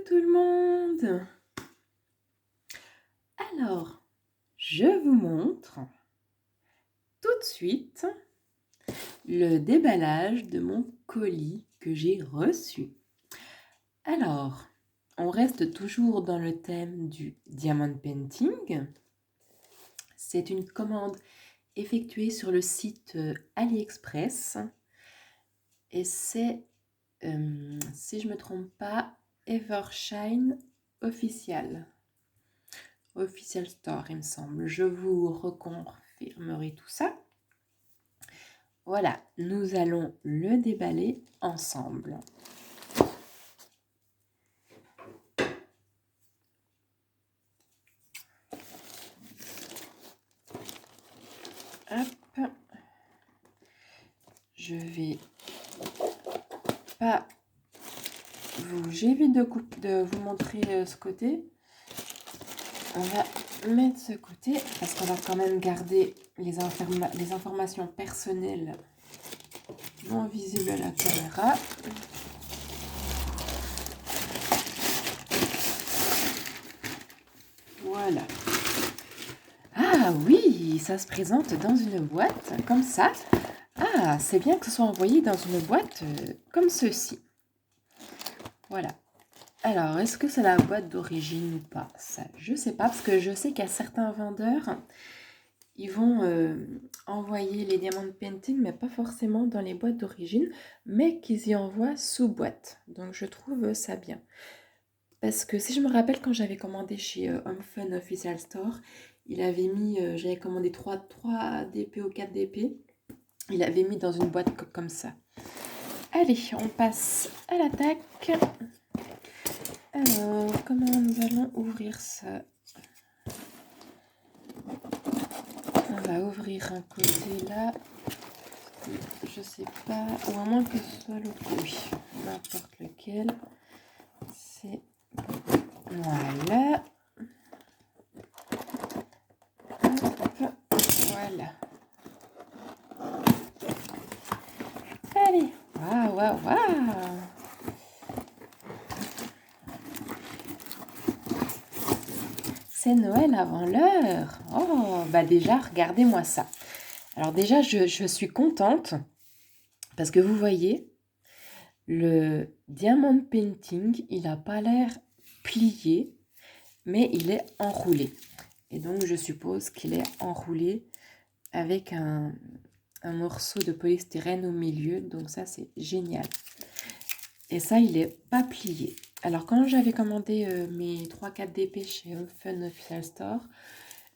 tout le monde! Alors, je vous montre tout de suite le déballage de mon colis que j'ai reçu. Alors, on reste toujours dans le thème du diamond painting. C'est une commande effectuée sur le site AliExpress et c'est, si je ne me trompe pas, Evershine Official Store, il me semble. Je vous reconfirmerai tout ça. Voilà, nous allons le déballer ensemble. Hop. Je vais pas vous... J'évite de vous montrer ce côté. On va mettre ce côté parce qu'on va quand même garder les informations personnelles non visibles à la caméra. Voilà. Ah oui, ça se présente dans une boîte comme ça. Ah, c'est bien que ce soit envoyé dans une boîte comme ceci. Voilà. Alors, est-ce que c'est la boîte d'origine ou pas? Ça, je sais pas, parce que je sais qu'il y a certains vendeurs, ils vont envoyer les diamond painting, mais pas forcément dans les boîtes d'origine, mais qu'ils y envoient sous boîte. Donc, je trouve ça bien. Parce que si je me rappelle, quand j'avais commandé chez Home Fun Official Store, il avait mis, j'avais commandé 3 DP ou 4 DP, il avait mis dans une boîte comme ça. Allez, on passe à l'attaque. Alors, comment nous allons ouvrir ça? On va ouvrir un côté là. Je sais pas, ou à moins que ce soit l'autre côté. Oui, n'importe lequel. C'est... Voilà. Hop. Voilà. Allez. Waouh, waouh, waouh. C'est Noël avant l'heure. Oh, bah déjà, regardez-moi ça. Alors déjà, je suis contente parce que vous voyez, le diamond painting, il n'a pas l'air plié, mais il est enroulé. Et donc, je suppose qu'il est enroulé avec un morceau de polystyrène au milieu. Donc ça, c'est génial. Et ça, il n'est pas plié. Alors, quand j'avais commandé mes 3-4 DP chez Home Fun Official Store,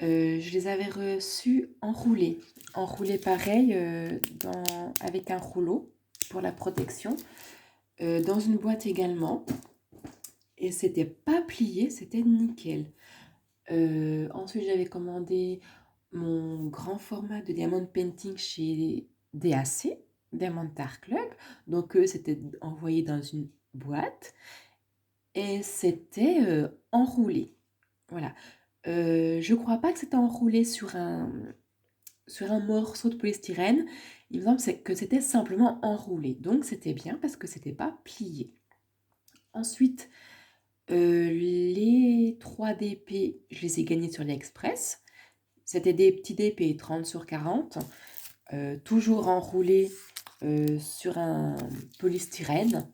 je les avais reçus enroulés. Enroulés pareil, avec un rouleau pour la protection. Dans une boîte également. Et c'était pas plié, c'était nickel. Ensuite, j'avais commandé mon grand format de diamond painting chez DAC, Diamond Art Club. Donc, c'était envoyé dans une boîte et c'était enroulé. Voilà. Je crois pas que c'était enroulé sur un morceau de polystyrène. Il me semble que c'était simplement enroulé. Donc, c'était bien parce que c'était pas plié. Ensuite, les 3 DP, je les ai gagnés sur l'Express. C'était des petits DP 30 sur 40, toujours enroulés sur un polystyrène.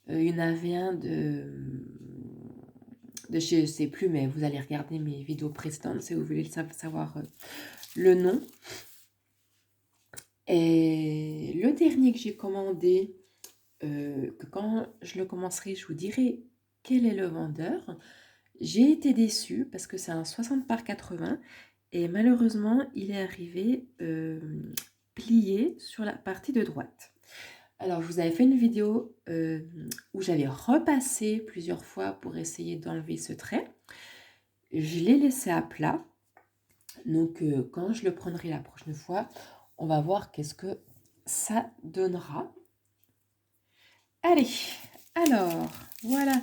Il y en avait un de je ne sais plus, mais vous allez regarder mes vidéos précédentes si vous voulez savoir le nom. Et le dernier que j'ai commandé, que quand je le commencerai, je vous dirai quel est le vendeur. J'ai été déçue parce que c'est un 60 par 80 et malheureusement, il est arrivé plié sur la partie de droite. Alors, je vous avais fait une vidéo où j'avais repassé plusieurs fois pour essayer d'enlever ce trait. Je l'ai laissé à plat. Donc, quand je le prendrai la prochaine fois, on va voir qu'est-ce que ça donnera. Allez, alors, voilà.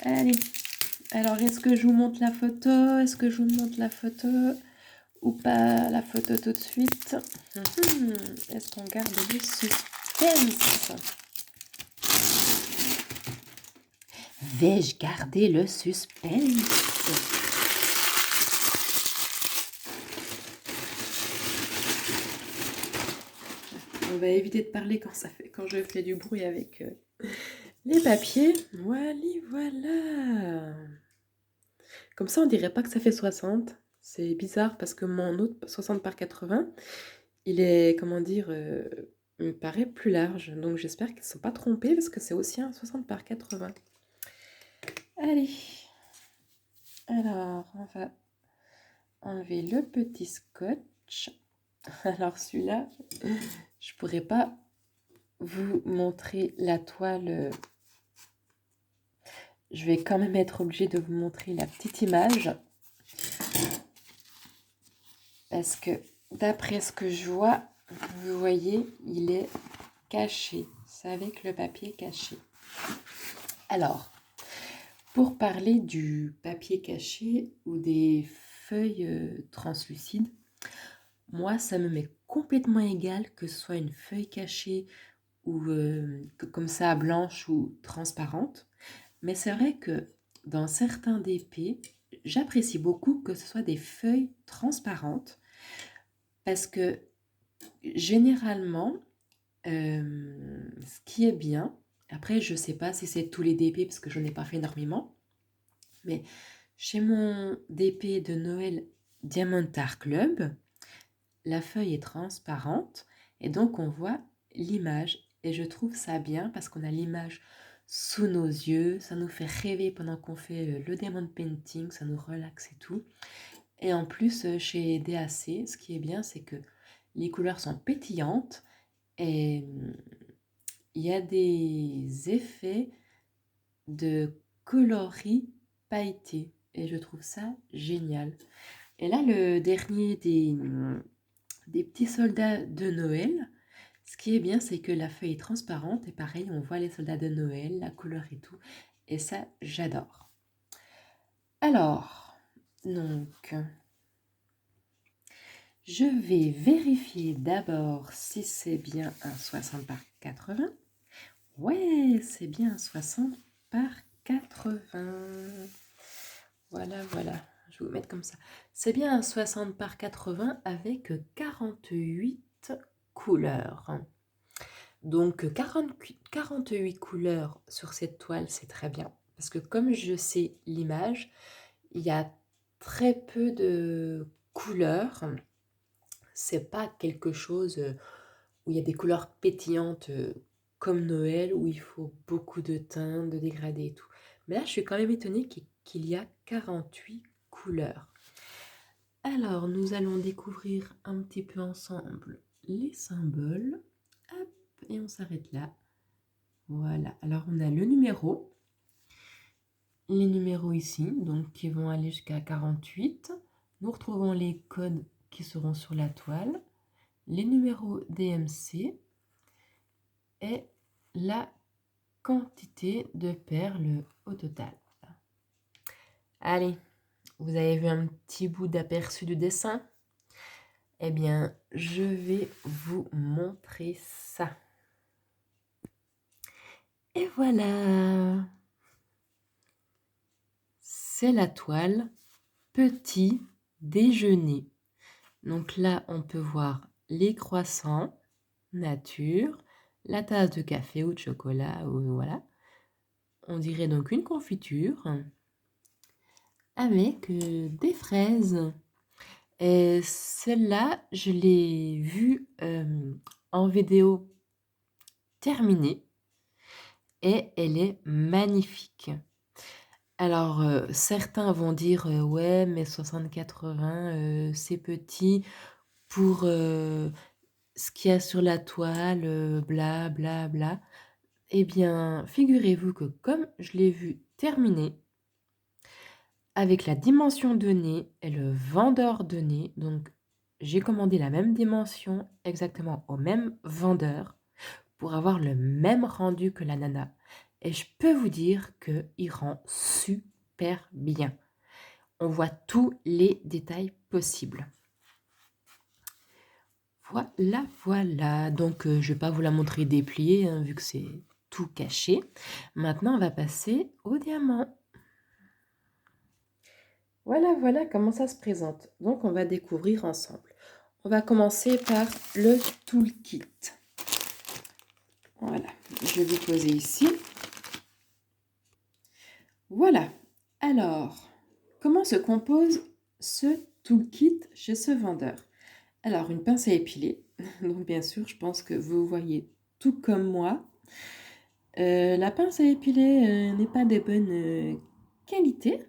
Allez. Alors, est-ce que je vous montre la photo? Est-ce que je vous montre la photo ou pas la photo tout de suite? Est-ce qu'on garde le suspense? Vais-je garder le suspense? On va éviter de parler quand je fais du bruit avec les papiers. Voilà. Comme ça, on dirait pas que ça fait 60. C'est bizarre parce que mon autre 60 par 80, il est, comment dire, il me paraît plus large. Donc j'espère qu'ils ne sont pas trompés parce que c'est aussi un 60 par 80. Allez. Alors, on va enlever le petit scotch. Alors celui-là, je pourrais pas vous montrer la toile. Je vais quand même être obligée de vous montrer la petite image. Parce que d'après ce que je vois, vous voyez, il est caché. C'est avec le papier caché. Alors, pour parler du papier caché ou des feuilles translucides, moi, ça me met complètement égal que ce soit une feuille cachée ou comme ça blanche ou transparente. Mais c'est vrai que dans certains DP, j'apprécie beaucoup que ce soit des feuilles transparentes parce que généralement, ce qui est bien, après je ne sais pas si c'est tous les DP parce que je n'en ai pas fait énormément, mais chez mon DP de Noël Diamond Art Club, la feuille est transparente et donc on voit l'image et je trouve ça bien parce qu'on a l'image sous nos yeux, ça nous fait rêver pendant qu'on fait le diamond painting, ça nous relaxe et tout. Et en plus chez DAC, ce qui est bien c'est que les couleurs sont pétillantes et il y a des effets de coloris pailletés et je trouve ça génial. Et là le dernier des petits soldats de Noël. Ce qui est bien, c'est que la feuille est transparente et pareil, on voit les soldats de Noël, la couleur et tout. Et ça, j'adore. Alors, donc, je vais vérifier d'abord si c'est bien un 60 par 80. Ouais, c'est bien un 60 par 80. Voilà. Je vais vous mettre comme ça. C'est bien un 60 par 80 avec 48 couleurs. Donc 48 couleurs sur cette toile, c'est très bien. Parce que comme je sais l'image, il y a très peu de couleurs. C'est pas quelque chose où il y a des couleurs pétillantes comme Noël, où il faut beaucoup de teintes, de dégradés et tout. Mais là, je suis quand même étonnée qu'il y a 48 couleurs. Alors, nous allons découvrir un petit peu ensemble les symboles. Hop, et on s'arrête là. Voilà, alors on a le numéro, les numéros ici, donc qui vont aller jusqu'à 48. Nous retrouvons les codes qui seront sur la toile, les numéros DMC et la quantité de perles au total. Allez, vous avez vu un petit bout d'aperçu du dessin? Eh bien, je vais vous montrer ça. Et voilà! C'est la toile petit déjeuner. Donc là, on peut voir les croissants, nature, la tasse de café ou de chocolat, ou voilà. On dirait donc une confiture avec des fraises. Et celle-là, je l'ai vue en vidéo terminée et elle est magnifique. Alors, certains vont dire ouais, mais 60-80, c'est petit pour ce qu'il y a sur la toile, bla bla bla. Eh bien, figurez-vous que comme je l'ai vu terminer, avec la dimension donnée et le vendeur donné, donc j'ai commandé la même dimension exactement au même vendeur pour avoir le même rendu que la nana. Et je peux vous dire qu'il rend super bien. On voit tous les détails possibles. Voilà. Donc, je ne vais pas vous la montrer dépliée, hein, vu que c'est tout caché. Maintenant, on va passer au diamant. Voilà comment ça se présente. Donc, on va découvrir ensemble. On va commencer par le toolkit. Voilà, je vais poser ici. Voilà. Alors, comment se compose ce toolkit chez ce vendeur? Alors, une pince à épiler. Donc, bien sûr, je pense que vous voyez tout comme moi. La pince à épiler n'est pas de bonne qualité,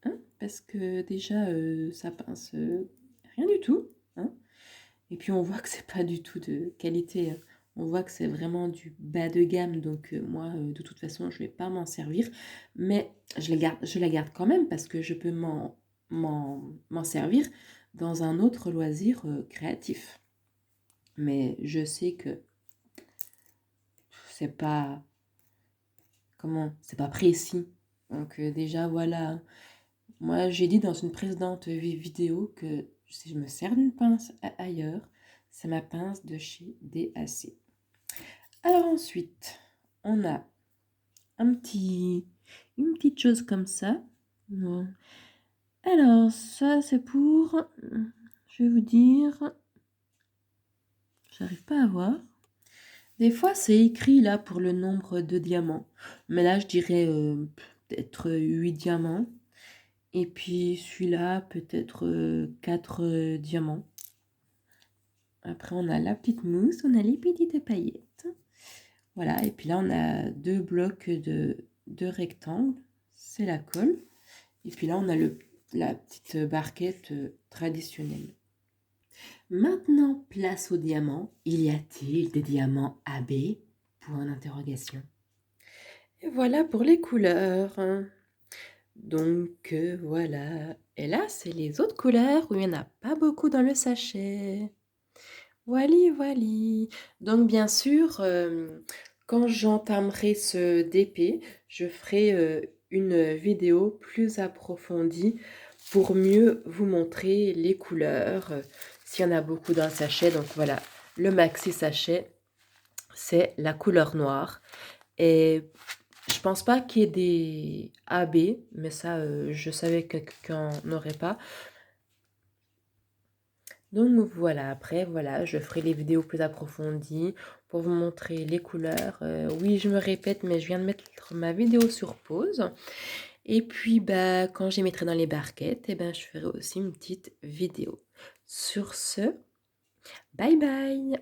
hein, parce que déjà, ça pince rien du tout. Hein. Et puis, on voit que c'est pas du tout de qualité. Hein. On voit que c'est vraiment du bas de gamme. Donc, moi, de toute façon, je vais pas m'en servir. Mais je la garde quand même parce que je peux m'en servir dans un autre loisir créatif. Mais je sais que c'est pas c'est pas précis. Donc déjà voilà, moi j'ai dit dans une précédente vidéo que si je me sers d'une pince ailleurs, c'est ma pince de chez DAC. Alors ensuite, on a une petite chose comme ça. Bon. Alors ça c'est pour, je vais vous dire, j'arrive pas à voir. Des fois, c'est écrit là pour le nombre de diamants. Mais là, je dirais peut-être 8 diamants. Et puis celui-là, peut-être 4 diamants. Après, on a la petite mousse, on a les petites paillettes. Voilà, et puis là, on a 2 blocs de rectangles. C'est la colle. Et puis là, on a la petite barquette traditionnelle. Maintenant, place aux diamants. Y a-t-il des diamants AB? Point d'interrogation. Et voilà pour les couleurs. Donc voilà. Et là, c'est les autres couleurs où il n'y en a pas beaucoup dans le sachet. Voilà. Donc bien sûr, quand j'entamerai ce DP, je ferai une vidéo plus approfondie pour mieux vous montrer les couleurs, s'il y en a beaucoup dans le sachet. Donc voilà, le maxi sachet, c'est la couleur noire. Et je pense pas qu'il y ait des AB, mais ça, je savais que quelqu'un n'aurait pas. Donc voilà, après, voilà, je ferai les vidéos plus approfondies pour vous montrer les couleurs. Oui, je me répète, mais je viens de mettre ma vidéo sur pause. Et puis, bah, quand je les mettrai dans les barquettes, eh ben, je ferai aussi une petite vidéo. Sur ce, bye bye!